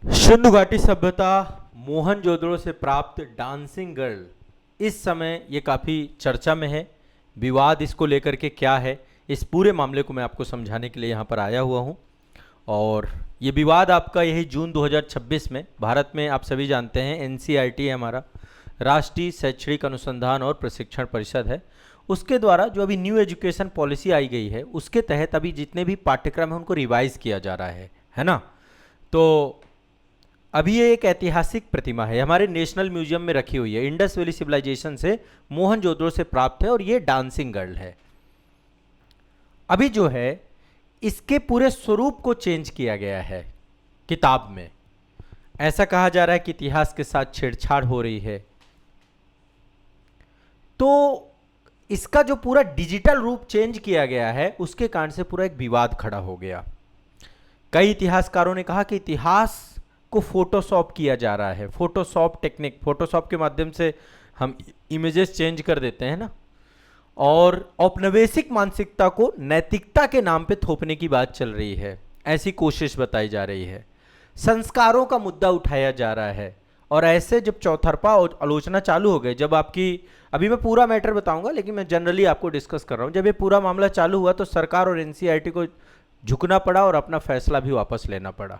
सिंधु घाटी सभ्यता मोहनजोदड़ो से प्राप्त डांसिंग गर्ल इस समय ये काफ़ी चर्चा में है। विवाद इसको लेकर के क्या है, इस पूरे मामले को मैं आपको समझाने के लिए यहाँ पर आया हुआ हूँ। और ये विवाद आपका यही जून 2026 में भारत में, आप सभी जानते हैं एनसीईआरटी है हमारा, राष्ट्रीय शैक्षणिक अनुसंधान और प्रशिक्षण परिषद है, उसके द्वारा जो अभी न्यू एजुकेशन पॉलिसी आई गई है उसके तहत अभी जितने भी पाठ्यक्रम हैं उनको रिवाइज किया जा रहा है ना। तो अभी ये एक ऐतिहासिक प्रतिमा है, हमारे नेशनल म्यूजियम में रखी हुई है, इंडस वैली सिविलाइजेशन से मोहनजोदड़ो से प्राप्त है और ये डांसिंग गर्ल है। अभी जो है इसके पूरे स्वरूप को चेंज किया गया है किताब में। ऐसा कहा जा रहा है कि इतिहास के साथ छेड़छाड़ हो रही है। तो इसका जो पूरा डिजिटल रूप चेंज किया गया है उसके कारण से पूरा एक विवाद खड़ा हो गया। कई इतिहासकारों ने कहा कि इतिहास को फोटोशॉप किया जा रहा है, फोटोशॉप टेक्निक, फोटोशॉप के माध्यम से हम इमेजेस चेंज कर देते हैं ना, और औपनिवेशिक मानसिकता को नैतिकता के नाम पे थोपने की बात चल रही है, ऐसी कोशिश बताई जा रही है। संस्कारों का मुद्दा उठाया जा रहा है। और ऐसे जब चौतरफा आलोचना चालू हो गई, जब आपकी, अभी मैं पूरा मैटर बताऊंगा लेकिन मैं जनरली आपको डिस्कस कर रहा हूं, जब ये पूरा मामला चालू हुआ तो सरकार और एनसीईआरटी को झुकना पड़ा और अपना फैसला भी वापस लेना पड़ा।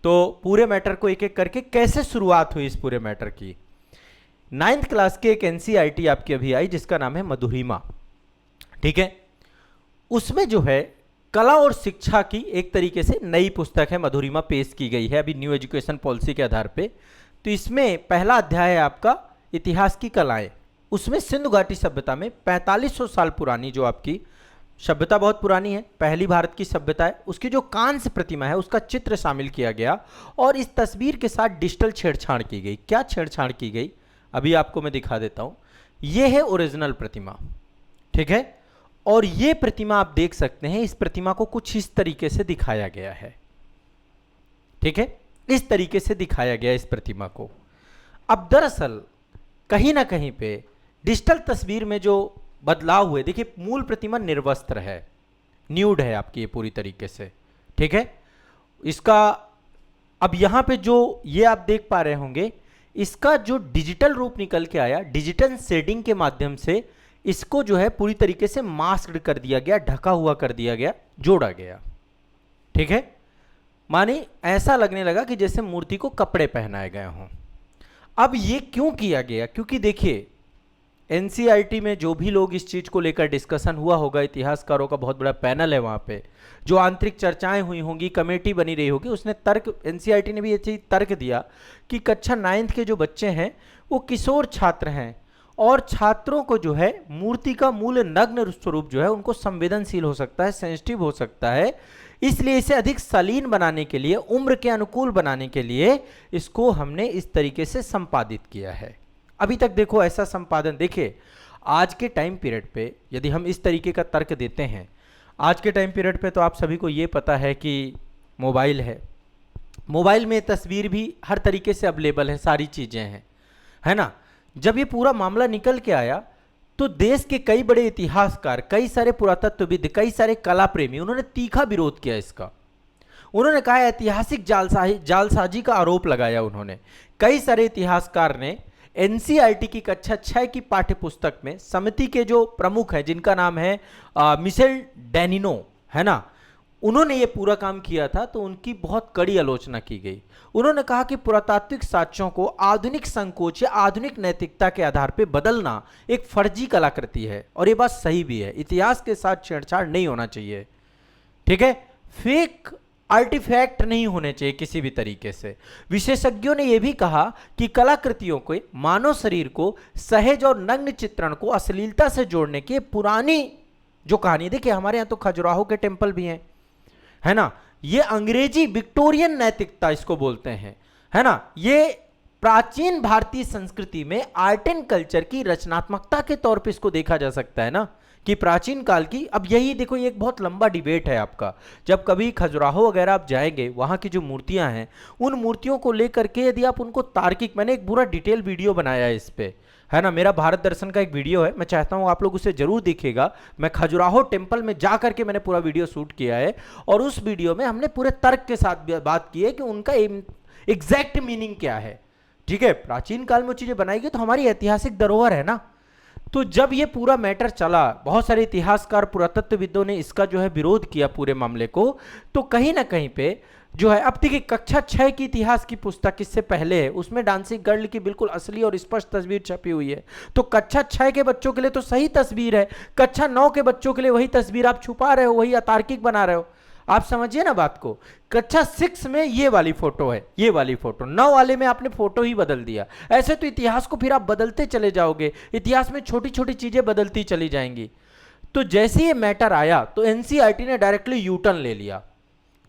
तो पूरे मैटर को एक एक करके कैसे शुरुआत हुई इस पूरे मैटर की। 9th क्लास की एक एनसीईआरटी आपकी अभी आई जिसका नाम है मधुरिमा, ठीक है। उसमें जो है कला और शिक्षा की एक तरीके से नई पुस्तक है मधुरिमा, पेश की गई है अभी न्यू एजुकेशन पॉलिसी के आधार पे। तो इसमें पहला अध्याय है आपका इतिहास की कलाएं। उसमें सिंधु घाटी सभ्यता में 4500 साल पुरानी जो आपकी सभ्यता, बहुत पुरानी है, पहली भारत की सभ्यता है, उसकी जो कांस्य प्रतिमा है उसका चित्र शामिल किया गया और इस तस्वीर के साथ डिजिटल छेड़छाड़ की गई। क्या छेड़छाड़ की गई अभी आपको मैं दिखा देता हूं। यह है ओरिजिनल प्रतिमा, ठीक है। और यह प्रतिमा आप देख सकते हैं, इस प्रतिमा को कुछ इस तरीके से दिखाया गया है, ठीक है, इस तरीके से दिखाया गया इस प्रतिमा को। अब दरअसल कहीं ना कहीं पे डिजिटल तस्वीर में जो बदलाव हुए, देखिए मूल प्रतिमा निर्वस्त्र है, न्यूड है आपकी ये पूरी तरीके से, ठीक है। इसका अब यहां पे जो ये आप देख पा रहे होंगे, इसका जो डिजिटल रूप निकल के आया, डिजिटल शेडिंग के माध्यम से इसको जो है पूरी तरीके से मास्क्ड कर दिया गया, ढका हुआ कर दिया गया, जोड़ा गया, ठीक है। माने ऐसा लगने लगा कि जैसे मूर्ति को कपड़े पहनाए गए हों। अब ये क्यों किया गया, क्योंकि देखिए एनसीईआरटी में जो भी लोग इस चीज को लेकर डिस्कशन हुआ होगा, इतिहासकारों का बहुत बड़ा पैनल है वहां पे, जो आंतरिक चर्चाएं हुई होंगी, कमेटी बनी रही होगी, उसने तर्क, एनसीईआरटी ने भी ये चीज तर्क दिया कि कक्षा 9th के जो बच्चे हैं वो किशोर छात्र हैं और छात्रों को जो है मूर्ति का मूल नग्न स्वरूप जो है उनको संवेदनशील हो सकता है, सेंसिटिव हो सकता है, इसलिए इसे अधिक शालीन बनाने के लिए, उम्र के अनुकूल बनाने के लिए इसको हमने इस तरीके से संपादित किया है। अभी तक देखो ऐसा संपादन, देखिए आज के टाइम पीरियड पे यदि हम इस तरीके का तर्क देते हैं, आज के टाइम पीरियड पे तो आप सभी को ये पता है कि मोबाइल है, मोबाइल में तस्वीर भी हर तरीके से अवेलेबल है, सारी चीज़ें हैं, है ना। जब ये पूरा मामला निकल के आया तो देश के कई बड़े इतिहासकार, कई सारे पुरातत्वविद, कई सारे कला प्रेमी, उन्होंने तीखा विरोध किया इसका। उन्होंने कहा ऐतिहासिक जालसाजी का आरोप लगाया उन्होंने। कई सारे इतिहासकार ने एनसीईआरटी की कक्षा 6 की पाठ्यपुस्तक में, समिति के जो प्रमुख हैं जिनका नाम है मिशेल डेनिनो, है ना, उन्होंने ये पूरा काम किया था, तो उनकी बहुत कड़ी आलोचना की गई। उन्होंने कहा कि पुरातात्विक साक्ष्यों को आधुनिक संकोच या आधुनिक नैतिकता के आधार पर बदलना एक फर्जी कलाकृति है, और ये बात सही भी है, इतिहास के साथ छेड़छाड़ नहीं होना चाहिए, ठीक है, फेक आर्टिफैक्ट नहीं होने चाहिए किसी भी तरीके से। विशेषज्ञों ने यह भी कहा कि कलाकृतियों को, मानव शरीर को सहज और नग्न चित्रण को अश्लीलता से जोड़ने की पुरानी जो कहानी, देखिए हमारे यहाँ तो खजुराहो के टेम्पल भी हैं, है ना, ये अंग्रेजी विक्टोरियन नैतिकता इसको बोलते हैं, है ना, ये प्राचीन भारतीय संस्कृति में आर्ट एंड कल्चर की रचनात्मकता के तौर पे इसको देखा जा सकता है ना, कि प्राचीन काल की। अब यही देखो, ये एक बहुत लंबा डिबेट है आपका, जब कभी खजुराहो वगैरह आप जाएंगे, वहाँ की जो मूर्तियाँ हैं उन मूर्तियों को लेकर के यदि आप उनको तार्किक, मैंने एक पूरा डिटेल वीडियो बनाया है इस पर, है ना, मेरा भारत दर्शन का एक वीडियो है, मैं चाहता हूँ आप लोग उसे जरूर देखिएगा। मैं खजुराहो टेम्पल में जा करके मैंने पूरा वीडियो शूट किया है और उस वीडियो में हमने पूरे तर्क के साथ बात की है कि उनका एग्जैक्ट मीनिंग क्या है। ठीक है, प्राचीन काल में चीजें बनाई गई तो हमारी ऐतिहासिक धरोहर है ना। तो जब ये पूरा मैटर चला, बहुत सारे इतिहासकार पुरातत्वविदों ने इसका जो है विरोध किया पूरे मामले को, तो कहीं ना कहीं पे जो है, अब देखिए कक्षा 6 की इतिहास की पुस्तक इससे पहले है, उसमें डांसिंग गर्ल की बिल्कुल असली और स्पष्ट तस्वीर छपी हुई है। तो कक्षा 6 के बच्चों के लिए तो सही तस्वीर है, कक्षा 9 के बच्चों के लिए वही तस्वीर आप छुपा रहे हो, वही अतार्किक बना रहे हो। आप समझिए ना बात को। कक्षा 6 में ये वाली फोटो है, ये वाली फोटो, 9 वाले में आपने फोटो ही बदल दिया। ऐसे तो इतिहास को फिर आप बदलते चले जाओगे, इतिहास में छोटी छोटी चीजें बदलती चली जाएंगी। तो जैसे ये मैटर आया तो एनसीईआरटी ने डायरेक्टली यू टर्न ले लिया।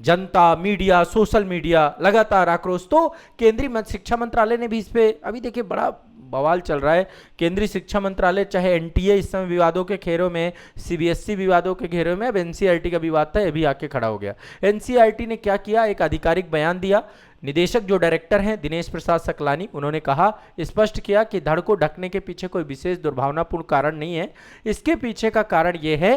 जनता, मीडिया, सोशल मीडिया लगातार आक्रोश, तो केंद्रीय शिक्षा मंत्रालय ने भी इस पे, अभी देखिए बड़ा बवाल चल रहा है। केंद्रीय शिक्षा मंत्रालय चाहे एनटीए इस समय विवादों के घेरों में, सीबीएसई विवादों के घेरों में, अब एनसीईआरटी का विवाद था, ये भी आके खड़ा हो गया। एनसीईआरटी ने क्या किया, एक आधिकारिक बयान दिया। निदेशक जो डायरेक्टर हैं दिनेश प्रसाद सकलानी, उन्होंने कहा, स्पष्ट किया कि धड़ को ढकने के पीछे कोई विशेष दुर्भावनापूर्ण कारण नहीं है। इसके पीछे का कारण यह है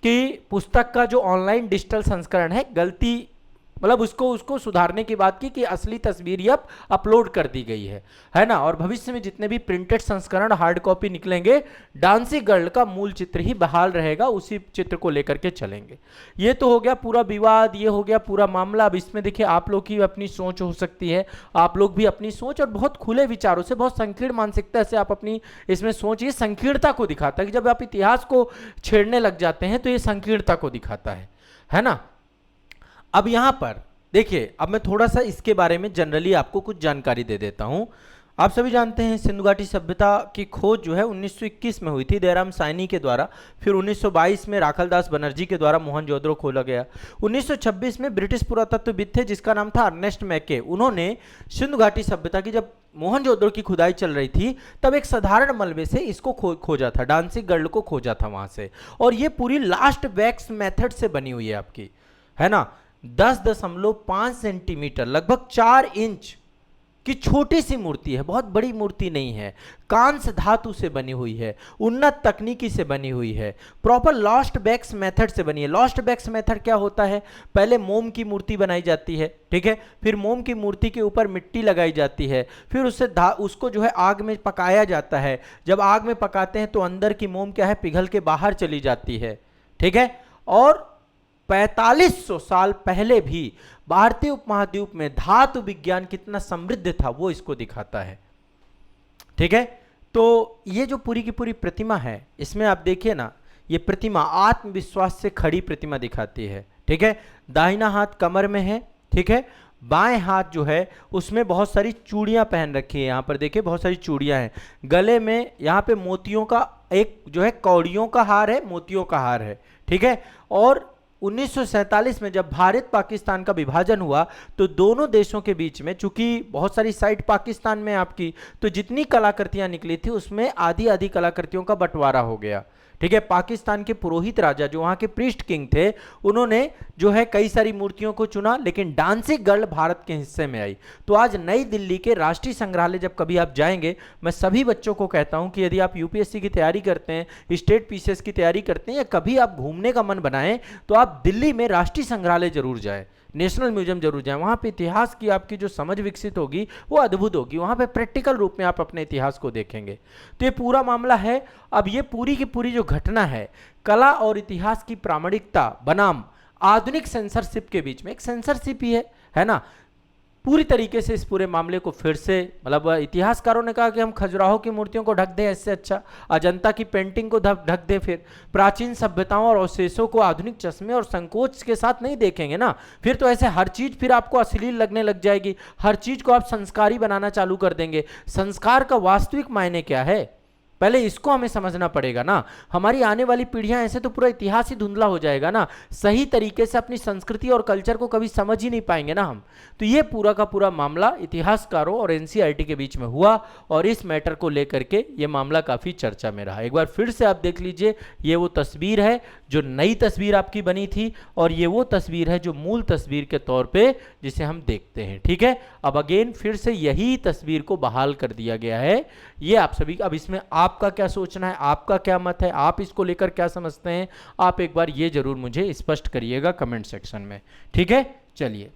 कि पुस्तक का जो ऑनलाइन डिजिटल संस्करण है, गलती मतलब उसको सुधारने की बात की कि असली तस्वीर ही अब अपलोड कर दी गई है ना। और भविष्य में जितने भी प्रिंटेड संस्करण हार्ड कॉपी निकलेंगे, डांसिंग गर्ल का मूल चित्र ही बहाल रहेगा, उसी चित्र को लेकर के चलेंगे। ये तो हो गया पूरा विवाद, ये हो गया पूरा मामला। अब इसमें देखिए आप लोग की अपनी सोच हो सकती है, आप लोग भी अपनी सोच और बहुत खुले विचारों से, बहुत संकीर्ण मानसिकता से आप अपनी इसमें सोच, ये संकीर्णता को दिखाता है कि जब आप इतिहास को छेड़ने लग जाते हैं तो ये संकीर्णता को दिखाता है ना। अब यहां पर देखिए, अब मैं थोड़ा सा इसके बारे में जनरली आपको कुछ जानकारी दे देता हूं। आप सभी जानते हैं सिंधु घाटी सभ्यता की खोज जो है 1921 में हुई थी दयाराम साइनी के द्वारा, फिर 1922 में राखलदास बनर्जी के द्वारा मोहनजोदड़ो खोला गया। 1926 में ब्रिटिश पुरातत्वविद थे जिसका नाम था अर्नेस्ट मैके, उन्होंने सिंधु घाटी सभ्यता की, जब मोहनजोदड़ो की खुदाई चल रही थी तब एक साधारण मलबे से इसको खोजा था, डांसिंग गर्ल को खोजा था वहां से। और ये पूरी लास्ट वैक्स मेथड से बनी हुई है आपकी, है ना। 10.5 सेंटीमीटर, लगभग 4 इंच की छोटी सी मूर्ति है, बहुत बड़ी मूर्ति नहीं है। कांस्य धातु से बनी हुई है, उन्नत तकनीकी से बनी हुई है, प्रॉपर लॉस्ट बैक्स मेथड से बनी है। लॉस्ट बैक्स मेथड क्या होता है, पहले मोम की मूर्ति बनाई जाती है, ठीक है, फिर मोम की मूर्ति के ऊपर मिट्टी लगाई जाती है, फिर उसको जो है आग में पकाया जाता है। जब आग में पकाते हैं तो अंदर की मोम क्या है, पिघल के बाहर चली जाती है, ठीक है। और 4500 साल पहले भी भारतीय उपमहाद्वीप में धातु विज्ञान कितना समृद्ध था वो इसको दिखाता है, ठीक है। तो ये जो पूरी की पूरी प्रतिमा है, इसमें आप देखिए ना, ये प्रतिमा आत्मविश्वास से खड़ी प्रतिमा दिखाती है, ठीक है। दाहिना हाथ कमर में है, ठीक है, बाएं हाथ जो है उसमें बहुत सारी चूड़ियां पहन रखी है। यहां पर देखिए बहुत सारी चूड़ियां हैं, गले में यहाँ पे मोतियों का एक जो है कौड़ियों का हार है, मोतियों का हार है, ठीक है। और 1947 में जब भारत पाकिस्तान का विभाजन हुआ तो दोनों देशों के बीच में, चूंकि बहुत सारी साइट पाकिस्तान में आपकी, तो जितनी कलाकृतियां निकली थी उसमें आधी आधी कलाकृतियों का बंटवारा हो गया, ठीक है। पाकिस्तान के पुरोहित राजा जो वहां के प्रीस्ट किंग थे, उन्होंने जो है कई सारी मूर्तियों को चुना, लेकिन डांसिंग गर्ल भारत के हिस्से में आई। तो आज नई दिल्ली के राष्ट्रीय संग्रहालय जब कभी आप जाएंगे, मैं सभी बच्चों को कहता हूं कि यदि आप यूपीएससी की तैयारी करते हैं, स्टेट पीसीएस की तैयारी करते हैं, या कभी आप घूमने का मन बनाएं, तो आप दिल्ली में राष्ट्रीय संग्रहालय जरूर जाएं, नेशनल म्यूजियम जरूर जाएं। वहाँ पे इतिहास की आपकी जो समझ विकसित होगी वो अद्भुत होगी, वहाँ पे प्रैक्टिकल रूप में आप अपने इतिहास को देखेंगे। तो ये पूरा मामला है। अब ये पूरी की पूरी जो घटना है, कला और इतिहास की प्रामाणिकता बनाम आधुनिक सेंसरशिप के बीच में एक सेंसरशिप ही है ना। पूरी तरीके से इस पूरे मामले को फिर से, मतलब इतिहासकारों ने कहा कि हम खजुराहो की मूर्तियों को ढक दें, इससे अच्छा अजंता की पेंटिंग को ढक दें, फिर प्राचीन सभ्यताओं और अवशेषों को आधुनिक चश्मे और संकोच के साथ नहीं देखेंगे ना। फिर तो ऐसे हर चीज फिर आपको अश्लील लगने लग जाएगी, हर चीज को आप संस्कारी बनाना चालू कर देंगे। संस्कार का वास्तविक मायने क्या है, पहले इसको हमें समझना पड़ेगा ना। हमारी आने वाली पीढ़ियां, ऐसे तो पूरा इतिहास ही धुंधला हो जाएगा ना, सही तरीके से अपनी संस्कृति और कल्चर को कभी समझ ही नहीं पाएंगे ना हम। तो ये पूरा का पूरा मामला इतिहासकारों और एनसीईआरटी के बीच में हुआ, और इस मैटर को लेकर के ये मामला काफी चर्चा में रहा। एक बार फिर से आप देख लीजिए, ये वो तस्वीर है जो नई तस्वीर आपकी बनी थी, और ये वो तस्वीर है जो मूल तस्वीर के तौर पे जिसे हम देखते हैं, ठीक है। अब अगेन फिर से यही तस्वीर को बहाल कर दिया गया है। ये आप सभी, अब इसमें आपका क्या सोचना है, आपका क्या मत है, आप इसको लेकर क्या समझते हैं, आप एक बार ये जरूर मुझे स्पष्ट करिएगा कमेंट सेक्शन में, ठीक है। चलिए।